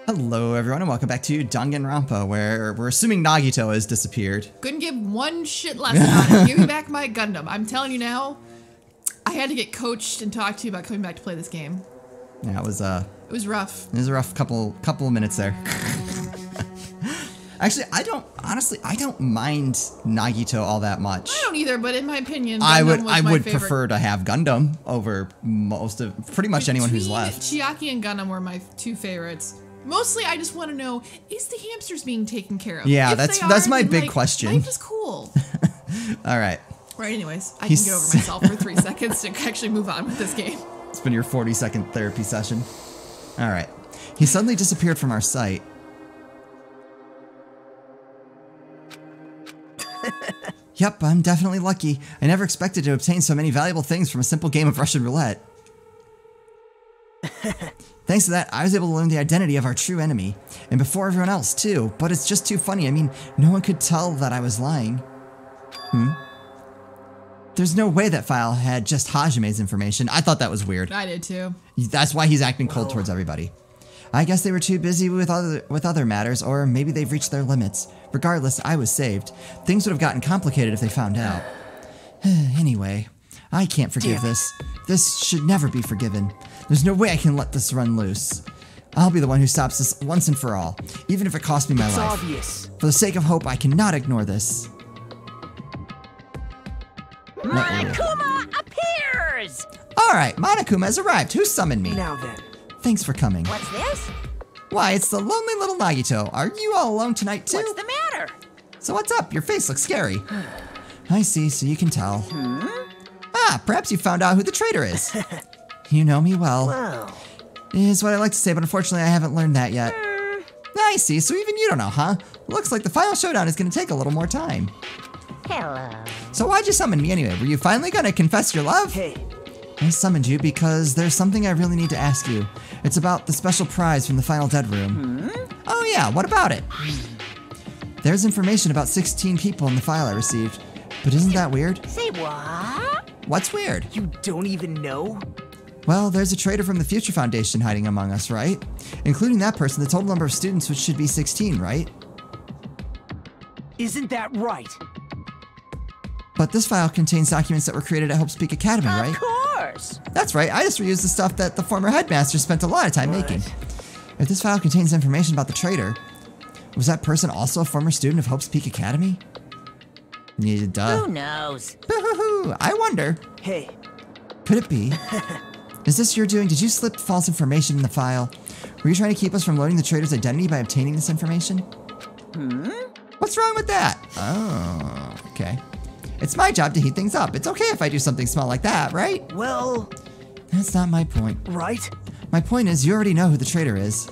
Hello everyone and welcome back to Danganronpa, where we're assuming Nagito has disappeared. Couldn't give one shit less about it. Give me back my Gundam. I'm telling you now, I had to get coached and talked to you about coming back to play this game. Yeah, it was rough. It was a rough couple of minutes there. Actually, I don't mind Nagito all that much. I don't either, but in my opinion, I Gundam would my prefer to have Gundam over pretty much anyone who's left. Chiaki and Gundam were my two favorites. Mostly, I just want to know, is the hamsters being taken care of? Yeah, if that's my big question. Life is cool. All right. Right, anyways, I can get over myself for 3 seconds to actually move on with this game. It's been your 40-second therapy session. All right. He suddenly disappeared from our sight. Yep, I'm definitely lucky. I never expected to obtain so many valuable things from a simple game of Russian roulette. Thanks to that, I was able to learn the identity of our true enemy. And before everyone else, too. But it's just too funny. I mean, no one could tell that I was lying. There's no way that file had just Hajime's information. I thought that was weird. I did, too. That's why he's acting cold towards everybody. I guess they were too busy with other matters, or maybe they've reached their limits. Regardless, I was saved. Things would have gotten complicated if they found out. Anyway, I can't forgive this. This should never be forgiven. There's no way I can let this run loose. I'll be the one who stops this once and for all, even if it costs me my life. It's obvious. For the sake of hope, I cannot ignore this. Monokuma appears! Alright, Monokuma has arrived. Who summoned me? Now then. Thanks for coming. What's this? Why, it's the lonely little Nagito. Are you all alone tonight, too? What's the matter? So what's up? Your face looks scary. I see, so you can tell. Ah, perhaps you found out who the traitor is. You know me well. Wow. Is what I like to say, but unfortunately I haven't learned that yet. I see, so even you don't know, huh? Looks like the final showdown is going to take a little more time. Hello. So why'd you summon me anyway? Were you finally going to confess your love? Hey. I summoned you because there's something I really need to ask you. It's about the special prize from the final dead room. Oh yeah, what about it? There's information about 16 people in the file I received. But isn't that weird? Say what? What's weird? You don't even know? Well, there's a traitor from the Future Foundation hiding among us, right? Including that person, the total number of students which should be 16, right? Isn't that right? But this file contains documents that were created at Hope Speak Academy, right? Of course! That's right, I just reused the stuff that the former headmaster spent a lot of time making. If this file contains information about the traitor, was that person also a former student of Hope's Peak Academy? Yeah, duh. Who knows? Boo-hoo-hoo, I wonder. Hey. Could it be? Is this your doing? Did you slip false information in the file? Were you trying to keep us from learning the traitor's identity by obtaining this information? What's wrong with that? Oh, okay. It's my job to heat things up. It's okay if I do something small like that, right? Well... That's not my point. Right? My point is you already know who the traitor is.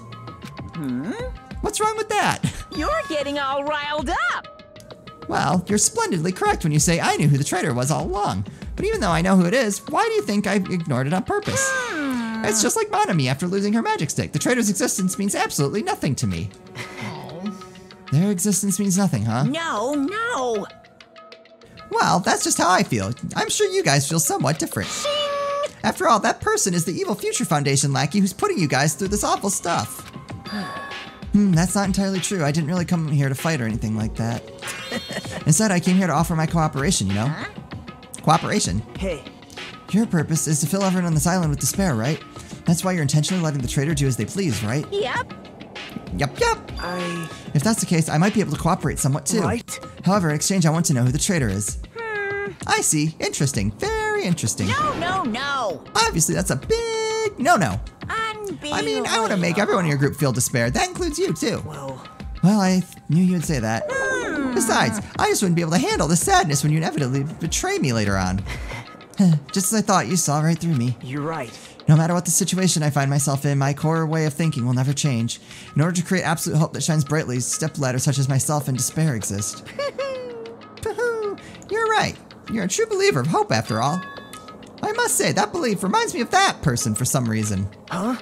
What's wrong with that? You're getting all riled up! Well, you're splendidly correct when you say I knew who the traitor was all along. But even though I know who it is, why do you think I ignored it on purpose? It's just like Monami after losing her magic stick. The traitor's existence means absolutely nothing to me. Their existence means nothing, huh? No! Well, that's just how I feel. I'm sure you guys feel somewhat different. After all, that person is the evil Future Foundation lackey who's putting you guys through this awful stuff. That's not entirely true. I didn't really come here to fight or anything like that. Instead, I came here to offer my cooperation, you know? Cooperation? Hey. Your purpose is to fill everyone on this island with despair, right? That's why you're intentionally letting the traitor do as they please, right? Yep. Yep. If If that's the case, I might be able to cooperate somewhat too. Right. However, in exchange, I want to know who the traitor is. I see. Interesting. Very interesting. No! Obviously, that's a big no-no. Unbelievable. I mean, I want to make everyone in your group feel despair. That includes you, too. Well, I knew you would say that. Besides, I just wouldn't be able to handle the sadness when you inevitably betray me later on. Just as I thought, you saw right through me. you're right. No matter what the situation I find myself in, my core way of thinking will never change. In order to create absolute hope that shines brightly, stepladders such as myself and despair exist. You're right. You're a true believer of hope, after all. I must say, that belief reminds me of that person for some reason. Huh?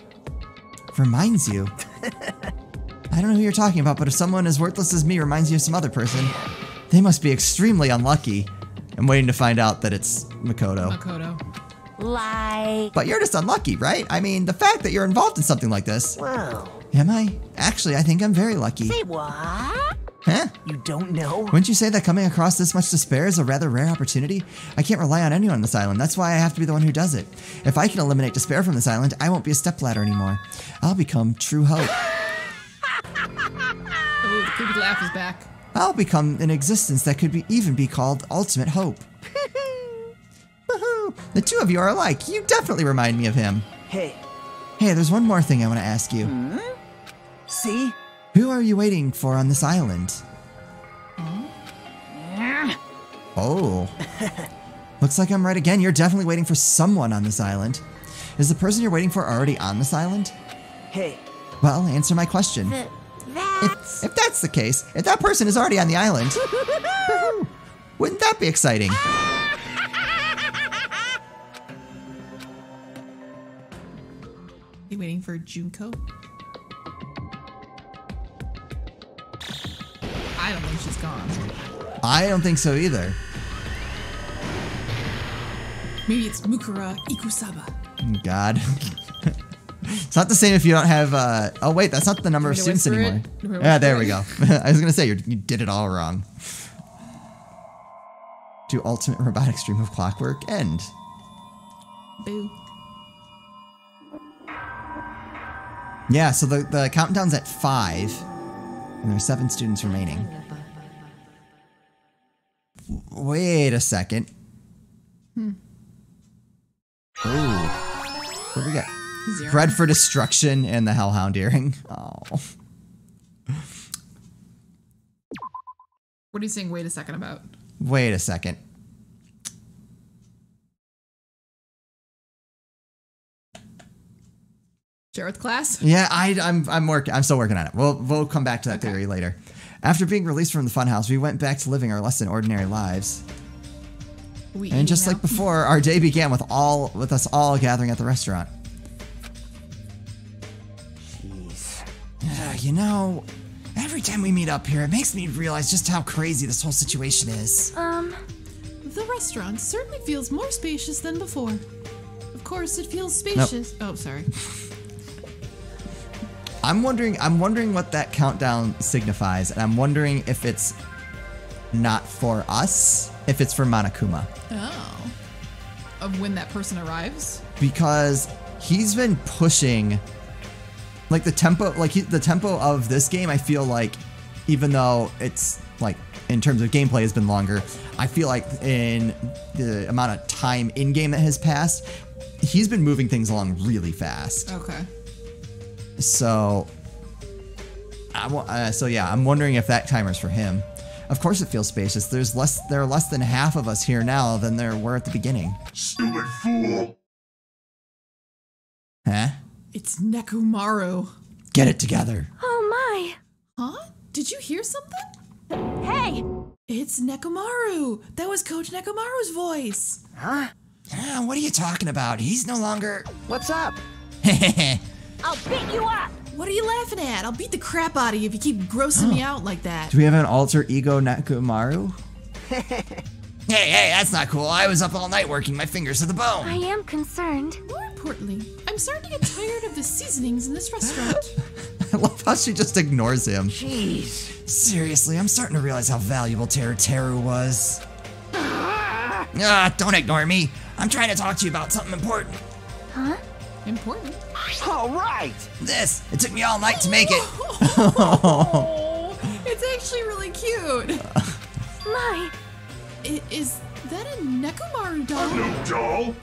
Reminds you? I don't know who you're talking about, but if someone as worthless as me reminds you of some other person, they must be extremely unlucky. I'm waiting to find out that it's Makoto. Like... But you're just unlucky, right? I mean, the fact that you're involved in something like this. Whoa. Am I? Actually, I think I'm very lucky. Say what? Huh? You don't know? Wouldn't you say that coming across this much despair is a rather rare opportunity? I can't rely on anyone on this island. That's why I have to be the one who does it. If I can eliminate despair from this island, I won't be a stepladder anymore. I'll become true hope. Oh, the creepy laugh is back. I'll become an existence that could even be called ultimate hope. Woohoo! The two of you are alike. You definitely remind me of him. Hey. Hey, there's one more thing I want to ask you. See? Who are you waiting for on this island? Oh. Looks like I'm right again. You're definitely waiting for someone on this island. Is the person you're waiting for already on this island? Hey. Well, answer my question. If that's the case, if that person is already on the island, woohoo, wouldn't that be exciting? You waiting for Junko? I don't think she's gone. I don't think so either. Maybe it's Mukura Ikusaba. God. It's not the same if you don't have, oh wait, that's not the number of students anymore. Yeah, there we go. I was gonna say, you did it all wrong. Do ultimate robotic stream of clockwork end. Boo. Yeah, so the countdown's at 5, and there's 7 students remaining. Wait a second. Ooh. What do we got? Zero. Bred for Destruction and the Hellhound earring. Oh. What are you saying? Wait a second about? Wait a second. Share with class? Yeah, I'm still working on it. We'll come back to that theory later. After being released from the funhouse, we went back to living our less than ordinary lives. And just like before, our day began with us all gathering at the restaurant. Jeez. You know, every time we meet up here, it makes me realize just how crazy this whole situation is. The restaurant certainly feels more spacious than before. Of course, it feels spacious. Nope. Oh, sorry. I'm wondering what that countdown signifies, and I'm wondering if it's not for us, if it's for Monokuma. Oh. Of when that person arrives? Because he's been pushing, like the tempo of this game, I feel like, even though it's like in terms of gameplay has been longer, I feel like in the amount of time in game that has passed, he's been moving things along really fast. Okay. So, yeah, I'm wondering if that timer's for him. Of course it feels spacious. There are less than half of us here now than there were at the beginning. Stupid fool! Huh? It's Nekomaru. Get it together. Oh my. Huh? Did you hear something? Hey. It's Nekomaru. That was Coach Nekomaru's voice. Huh? What are you talking about? He's no longer... What's up? I'll beat you up. What are you laughing at? I'll beat the crap out of you if you keep grossing me out like that. Do we have an alter ego Nekomaru? Hey, that's not cool. I was up all night working my fingers to the bone. I am concerned. More importantly, I'm starting to get tired of the seasonings in this restaurant. I love how she just ignores him. Jeez. Seriously, I'm starting to realize how valuable Teru was. Don't ignore me. I'm trying to talk to you about something important. Huh? Important? All right. It took me all night to make it. Oh, it's actually really cute. My. Is that a Nekomaru doll? I'm no doll.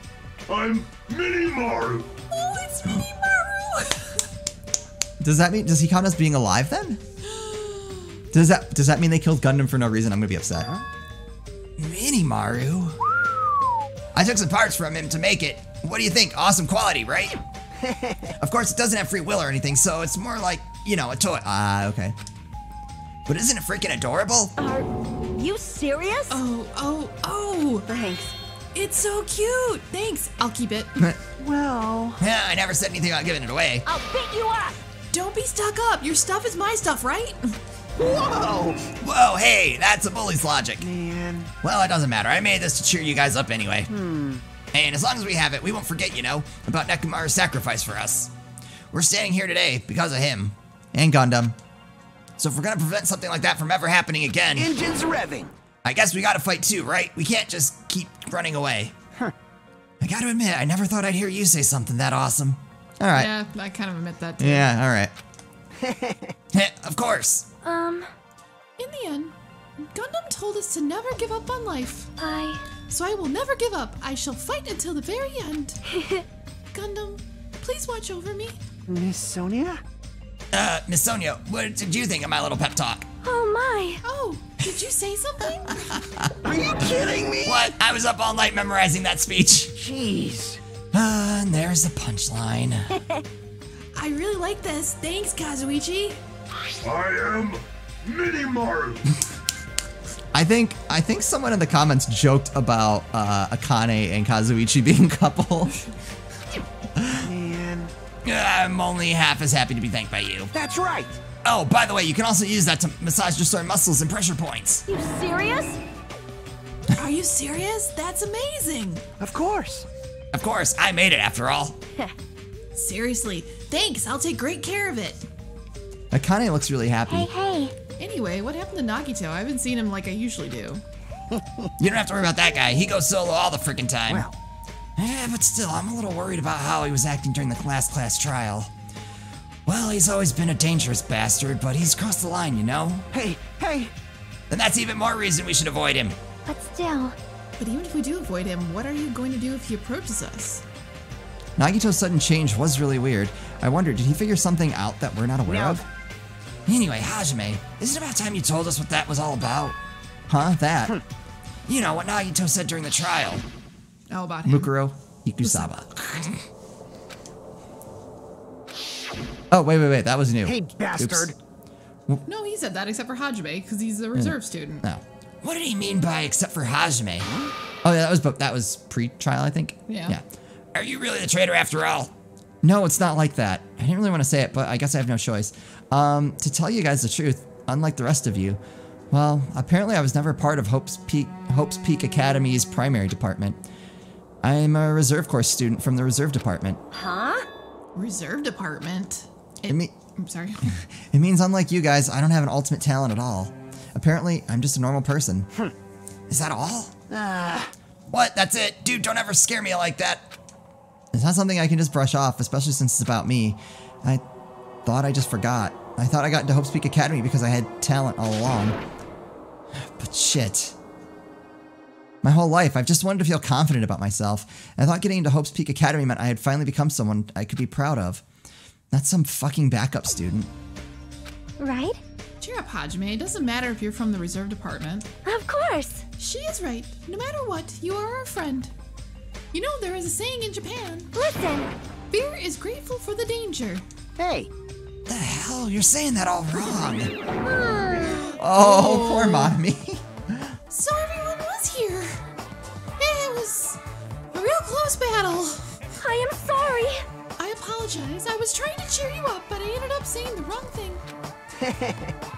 I'm Mini-Maru. Oh, it's Mini-Maru. Does he count as being alive then? Does that mean they killed Gundam for no reason? I'm gonna be upset. Mini-Maru? I took some parts from him to make it. What do you think? Awesome quality, right? Of course, it doesn't have free will or anything, so it's more like, you know, a toy. Okay. But isn't it freaking adorable? Are you serious? Oh. Thanks. It's so cute. Thanks. I'll keep it. Well. Yeah, I never said anything about giving it away. I'll beat you up. Don't be stuck up. Your stuff is my stuff, right? Whoa. Whoa, hey, that's a bully's logic. Man. Well, it doesn't matter. I made this to cheer you guys up anyway. And as long as we have it, we won't forget, you know, about Nekomaru's sacrifice for us. We're standing here today because of him. And Gundam. So if we're gonna prevent something like that from ever happening again... Engines revving. I guess we gotta fight too, right? We can't just keep running away. Huh. I gotta admit, I never thought I'd hear you say something that awesome. Alright. Yeah, I kind of admit that too. Yeah, alright. Of course. In the end, Gundam told us to never give up on life. So I will never give up. I shall fight until the very end. Gundam, please watch over me. Miss Sonia? Miss Sonia, what did you think of my little pep talk? Oh my. Oh, did you say something? Are you kidding me? What? I was up all night memorizing that speech. Jeez. And there's the punchline. I really like this. Thanks, Kazuichi. I am Mini-Maru. I think someone in the comments joked about Akane and Kazuichi being a couple. Man. I'm only half as happy to be thanked by you. That's right. Oh, by the way, you can also use that to massage your sore muscles and pressure points. You serious? Are you serious? That's amazing. Of course. Of course, I made it after all. Seriously, thanks. I'll take great care of it. Akane looks really happy. Hey. Anyway, what happened to Nagito? I haven't seen him like I usually do. You don't have to worry about that guy. He goes solo all the freaking time. Well. But still, I'm a little worried about how he was acting during the last class trial. Well, he's always been a dangerous bastard, but he's crossed the line, you know? Hey. Then that's even more reason we should avoid him. But still. But even if we do avoid him, what are you going to do if he approaches us? Nagito's sudden change was really weird. I wonder, did he figure something out that we're not aware of? Anyway, Hajime, isn't it about time you told us what that was all about? Huh? That? You know, what Nagito said during the trial. Oh, about him. Mukuro Ikusaba. Oh, wait, that was new. Hey, bastard. Oops. No, he said that except for Hajime, because he's a reserve student. No. What did he mean by except for Hajime? Oh, yeah, that was pre-trial, I think. Yeah. Are you really the traitor after all? No, it's not like that. I didn't really want to say it, but I guess I have no choice. To tell you guys the truth, unlike the rest of you, well, apparently I was never part of Hope's Peak Academy's primary department. I'm a reserve course student from the reserve department. Huh? Reserve department? I'm sorry. It means unlike you guys, I don't have an ultimate talent at all. Apparently, I'm just a normal person. Is that all? What? That's it? Dude, don't ever scare me like that. It's not something I can just brush off, especially since it's about me. I thought I just forgot. I thought I got into Hope's Peak Academy because I had talent all along. But shit. My whole life, I've just wanted to feel confident about myself. And I thought getting into Hope's Peak Academy meant I had finally become someone I could be proud of. Not some fucking backup student. Right? Cheer up, Hajime. It doesn't matter if you're from the reserve department. Of course. She is right. No matter what, you are our friend. You know, there is a saying in Japan. Listen. Fear is grateful for the danger. Hey. The hell? You're saying that all wrong. Oh, poor mommy. So everyone was here. It was a real close battle. I am sorry. I apologize. I was trying to cheer you up, but I ended up saying the wrong thing.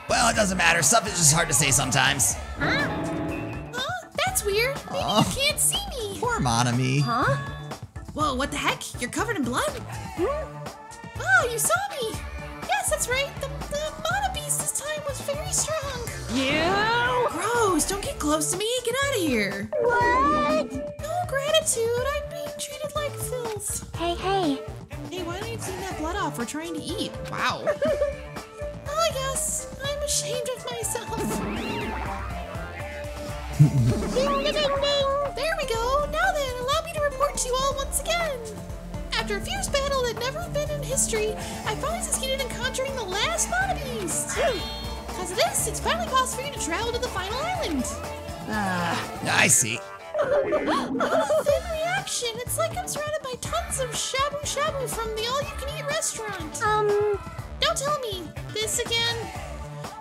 Well, it doesn't matter. Stuff is just hard to say sometimes. Huh? That's weird. Maybe you can't see me. Poor Monami. Huh? Whoa, what the heck? You're covered in blood? Oh, you saw me. Yes, that's right. The Mana Beast this time was very strong. You? Gross. Don't get close to me. Get out of here. What? No gratitude. I'm being treated like filth. Hey. Hey, why don't you clean that blood off? We're trying to eat. Wow. I guess I'm ashamed of myself. Ding, ding, ding. There we go. Now then, allow me to report to you all once again. After a fierce battle that never been in history, I finally succeeded in conjuring the last Mana Beast. Because of this, it's finally possible for you to travel to the final island. I see. What a thin reaction. It's like I'm surrounded by tons of shabu-shabu from the all-you-can-eat restaurant. Don't tell me this again.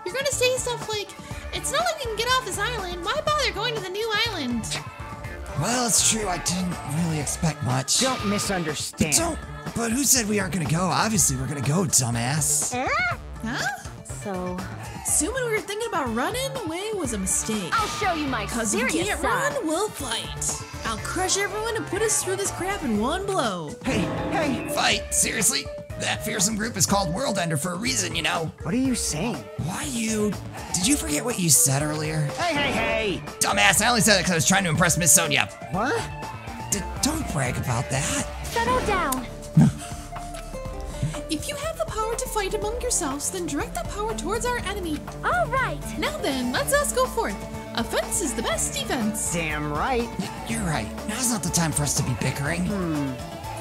You're gonna say stuff like, it's not like we can get off this island. Why bother going to the new island? Well, it's true. I didn't really expect much. Don't misunderstand. But who said we aren't gonna go? Obviously, we're gonna go, dumbass. Huh? So... Assuming we were thinking about running away was a mistake. I'll show you my Cause if we serious can't side. run, we'll fight. I'll crush everyone and put us through this crap in one blow. Hey! Fight? Seriously? That fearsome group is called World Ender for a reason, you know. What are you saying? Why you? Did you forget what you said earlier? Hey! Dumbass, I only said it because I was trying to impress Miss Sonia. What? Don't brag about that. Settle down. If you have the power to fight among yourselves, then direct that power towards our enemy. All right. Now then, let's us go forth. Offense is the best defense. Damn right. You're right. Now's not the time for us to be bickering.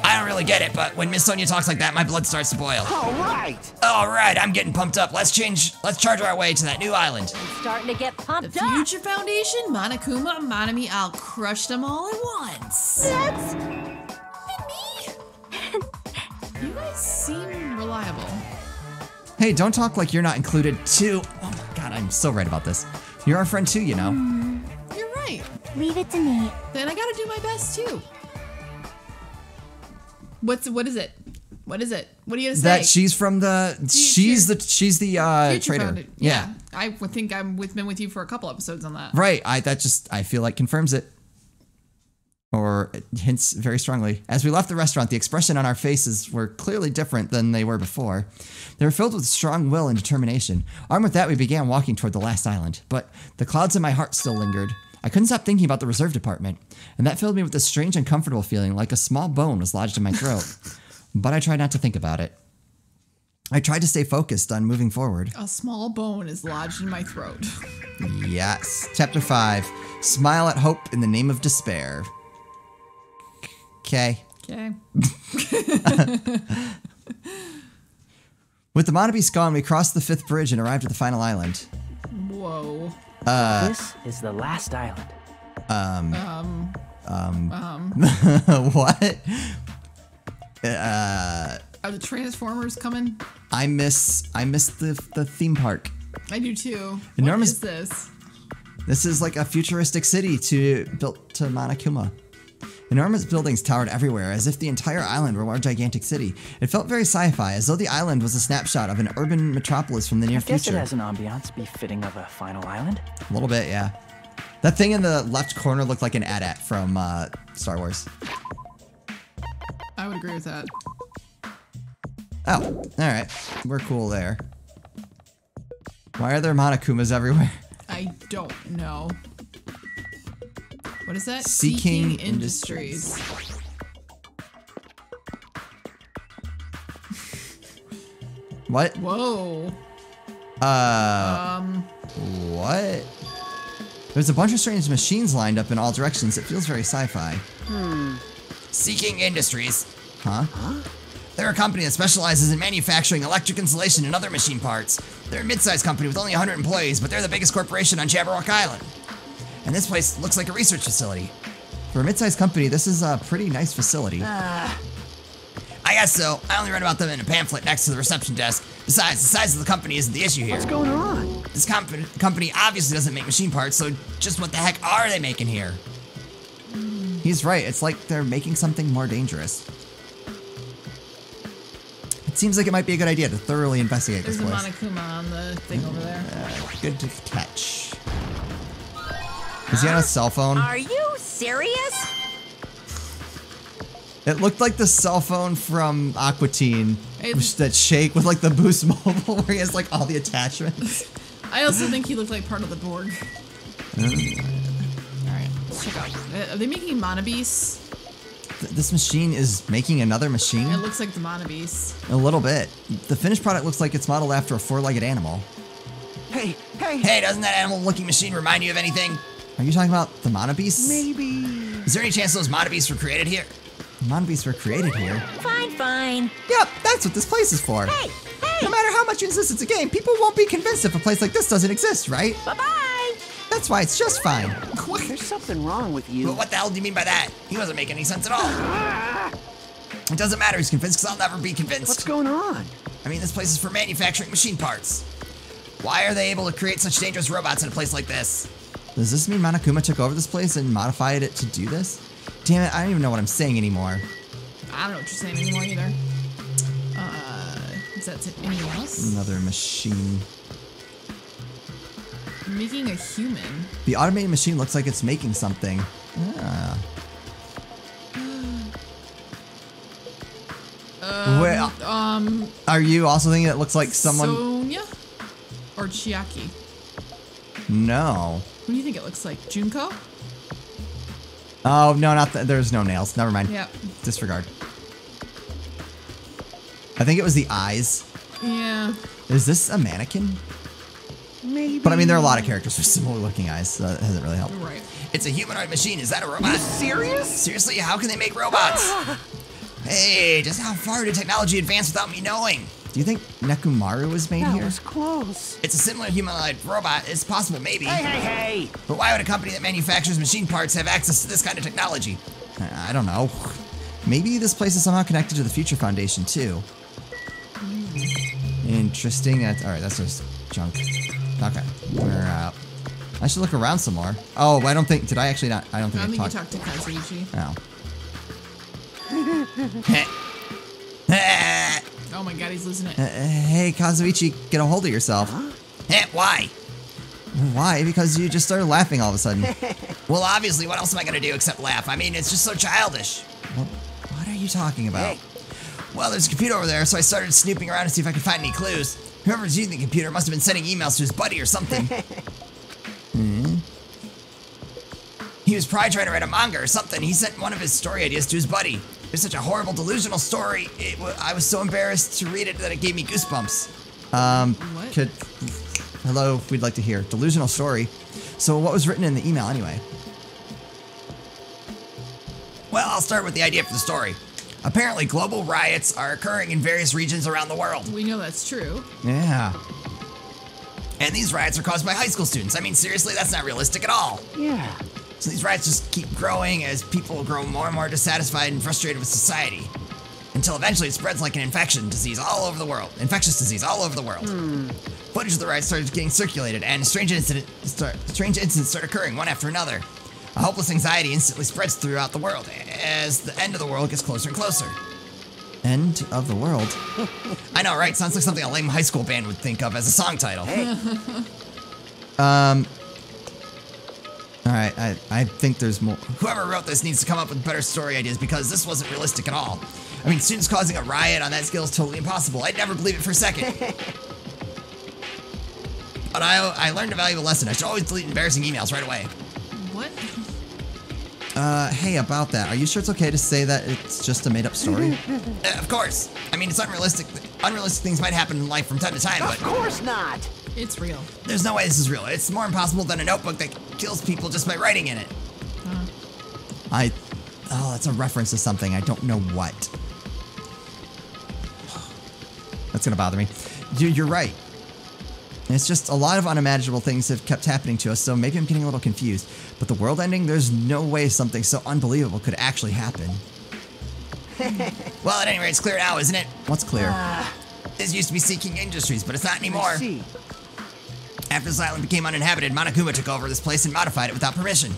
I don't really get it, but when Miss Sonia talks like that, my blood starts to boil. All right. All right, I'm getting pumped up. Let's charge our way to that new island. I'm starting to get The pumped up. Future Foundation, Monokuma, Monami, I'll crush them all at once. That's... And me? You guys seem reliable. Hey, don't talk like you're not included too. Oh my god, I'm so right about this. You're our friend too, you know. You're right. Leave it to me. Then I gotta do my best too. What is it? What is it? What are you gonna say? That she's from the she's the Future traitor. Foundation. Yeah. I would think been with you for a couple episodes on that. Right. I feel like confirms it. Or it hints very strongly. As we left the restaurant, the expression on our faces were clearly different than they were before. They were filled with strong will and determination. Armed with that, we began walking toward the last island. But the clouds in my heart still lingered. I couldn't stop thinking about the reserve department, and that filled me with a strange uncomfortable feeling like a small bone was lodged in my throat. But I tried not to think about it. I tried to stay focused on moving forward. A small bone is lodged in my throat. Yes. Chapter 5. Smile at hope in the name of despair. Okay. Okay. With the Monabeast gone, we crossed the 5th bridge and arrived at the final island. Whoa. This is the last island. What? Are the Transformers coming? I miss the theme park. I do too. Enormous- What is this? This is like a futuristic city built to Monokuma. Enormous buildings towered everywhere, as if the entire island were one gigantic city. It felt very sci-fi, as though the island was a snapshot of an urban metropolis from the near I guess it future. has an ambiance befitting of a final island. A little bit, yeah. That thing in the left corner looked like an AT-AT from Star Wars. I would agree with that. Oh, alright. We're cool there. Why are there Monokumas everywhere? I don't know. What is that? Seeking Industries. What? Whoa. What? There's a bunch of strange machines lined up in all directions. It feels very sci-fi. Seeking Industries. Huh? They're a company that specializes in manufacturing electric insulation and other machine parts. They're a mid-sized company with only 100 employees, but they're the biggest corporation on Jabberwock Island. And this place looks like a research facility. For a mid-sized company, this is a pretty nice facility. I guess so. I only read about them in a pamphlet next to the reception desk. Besides, the size of the company isn't the issue here. What's going on? This company obviously doesn't make machine parts, so just what the heck are they making here? He's right. It's like they're making something more dangerous. It seems like it might be a good idea to thoroughly investigate There's a this place. Monokuma on the thing over there. Good to catch. Is he on a cell phone? Are you serious? It looked like the cell phone from Aqua Teen. Hey, That shake with like the Boost Mobile where he has like all the attachments. I also think he looked like part of the Borg. Alright, let's check out. Are they making Monabeasts? This machine is making another machine? It looks like the Monabeasts. A little bit. The finished product looks like it's modeled after a four-legged animal. Hey! Hey, doesn't that animal-looking machine remind you of anything? Are you talking about the Monabeasts? Maybe... Is there any chance those Monabeasts were created here? The Monabeasts were created here. Fine, fine. Yep, that's what this place is for. Hey, No matter how much you insist it's a game, people won't be convinced if a place like this doesn't exist, right? bye-bye. That's why it's just fine. There's something wrong with you. But what the hell do you mean by that? He doesn't make any sense at all. It doesn't matter he's convinced, because I'll never be convinced. What's going on? I mean, this place is for manufacturing machine parts. Why are they able to create such dangerous robots in a place like this? Does this mean Monokuma took over this place and modified it to do this? Damn it, I don't even know what I'm saying anymore. I don't know what you're saying anymore either. Is that anyone else? Another machine. Making a human. The automated machine looks like it's making something. Ah. Wait, are you also thinking it looks like someone? Sonia? Or Chiaki? No. Who do you think it looks like? Junko? Oh, no, not there's no nails. Never mind. Yeah. Disregard. I think it was the eyes. Yeah. Is this a mannequin? Maybe. But I mean, there are a lot of characters with similar looking eyes, so that hasn't really helped. Right. It's a humanoid machine. Is that a robot? Serious? Seriously, how can they make robots? Hey, just how far did technology advance without me knowing? Do you think Nekumaru was made That here? was close. It's a similar humanoid robot. It's possible, maybe. Hey! But why would a company that manufactures machine parts have access to this kind of technology? I don't know. Maybe this place is somehow connected to the Future Foundation, too. Interesting. Alright, that's just junk. Okay, we're out. I should look around some more. Oh, I don't think... Did I actually not... I don't think I I think you talked... talked to Kazuichi. Oh. Oh my god, he's losing it. Hey, Kazuichi, get a hold of yourself. Why? Why? Because you just started laughing all of a sudden. Well, obviously, what else am I going to do except laugh? I mean, it's just so childish. What are you talking about? Well, there's a computer over there, so I started snooping around to see if I could find any clues. Whoever's using the computer must have been sending emails to his buddy or something. He was probably trying to write a manga or something. He sent one of his story ideas to his buddy. It was such a horrible, delusional story. I was so embarrassed to read it that it gave me goosebumps. What? Hello, we'd like to hear. Delusional story. So what was written in the email anyway? Well, I'll start with the idea for the story. Apparently, global riots are occurring in various regions around the world. We know that's true. Yeah. And these riots are caused by high school students. I mean, seriously, that's not realistic at all. Yeah. So these riots just keep growing as people grow more and more dissatisfied and frustrated with society. Until eventually it spreads like an infectious disease all over the world. Footage of the riots started getting circulated, and strange incidents start occurring one after another. A hopeless anxiety instantly spreads throughout the world as the end of the world gets closer and closer. End of the world. I know, right? Sounds like something a lame high school band would think of as a song title. Alright, I think there's more. Whoever wrote this needs to come up with better story ideas because this wasn't realistic at all. I mean, students causing a riot on that scale is totally impossible. I'd never believe it for a second. But I learned a valuable lesson. I should always delete embarrassing emails right away. What? Hey, about that. Are you sure it's okay to say that it's just a made-up story? Of course. I mean, it's unrealistic. Unrealistic things might happen in life from time to time, Of but course not. It's real. there's no way this is real. It's more impossible than a notebook that kills people just by writing in it. Oh, that's a reference to something. I don't know what. That's gonna bother me. Dude, you're right. It's just a lot of unimaginable things have kept happening to us, so maybe I'm getting a little confused. But the world ending, there's no way something so unbelievable could actually happen. Well, at any rate, it's clear now, isn't it? What's clear? This used to be Sea King Industries, but it's not anymore. I see. After this island became uninhabited, Monokuma took over this place and modified it without permission.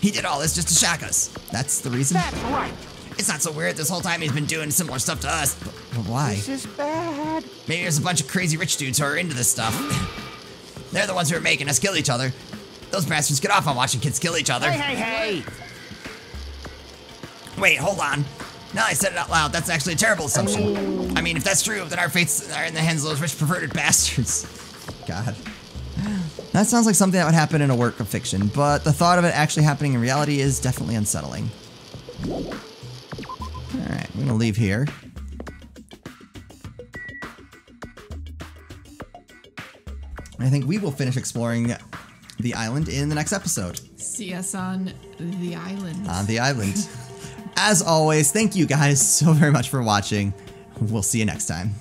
He did all this just to shock us. That's the reason? That's right. It's not so weird. This whole time he's been doing similar stuff to us. But why? This is bad. Maybe there's a bunch of crazy rich dudes who are into this stuff. They're the ones who are making us kill each other. Those bastards get off on watching kids kill each other. Hey! Wait, hold on. Now I said it out loud. That's actually a terrible assumption. I mean, if that's true, then our fates are in the hands of those rich perverted bastards. God. That sounds like something that would happen in a work of fiction, but the thought of it actually happening in reality is definitely unsettling. Alright, we're gonna leave here. I think we will finish exploring the island in the next episode. See us on the island. On the island. As always, thank you guys so very much for watching. We'll see you next time.